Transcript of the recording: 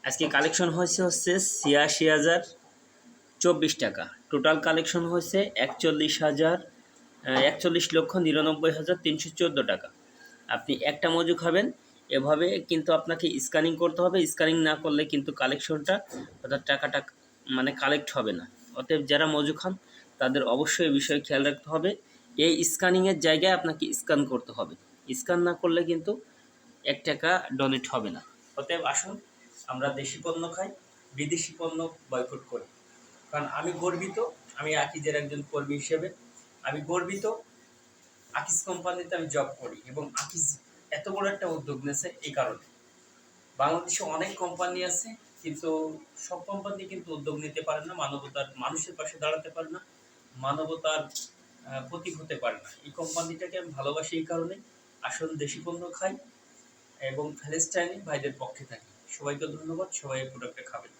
আজকে কালেকশন হচ্ছে ৮৬,০২৪ টাকা। টোটাল কালেকশন হয়েছে ৪১,৯৯,৩১৪ টাকা। আপনি একটা মজু খাবেন, এভাবে কিন্তু আপনাকে স্ক্যানিং করতে হবে। স্ক্যানিং না করলে কিন্তু কালেকশনটা অর্থাৎ টাকাটা মানে কালেক্ট হবে না। অতএব যারা মজু খান তাদের অবশ্যই এই বিষয়ে খেয়াল রাখতে হবে। এই স্ক্যানিংয়ের জায়গায় আপনাকে স্ক্যান করতে হবে। স্ক্যান না করলে কিন্তু ১ টাকা ডোনেট হবে না। অতএব আসুন আমরা দেশি পণ্য খাই, বিদেশি পণ্য বয়কট করি। কারণ আমি গর্বিত, আমি আকিজের একজন কর্মী হিসেবে আমি গর্বিত। আকিজ কোম্পানিতে আমি জব করি এবং আকিজ এত বড় একটা উদ্যোগ নিয়েছে এই কারণে। বাংলাদেশে অনেক কোম্পানি আছে, কিন্তু সব কোম্পানি কিন্তু উদ্যোগ নিতে পারে না, মানবতার মানুষের পাশে দাঁড়াতে পারে না, মানবতার প্রতীক হতে পারে না। এই কোম্পানিটাকে আমি ভালোবাসি এই কারণে। আসুন দেশি পণ্য খাই এবং প্যালেস্টাইনি ভাইদের পক্ষে থাকি। সবাইকে ধন্যবাদ, সবাই এই প্রোডাক্টটা খাবেন।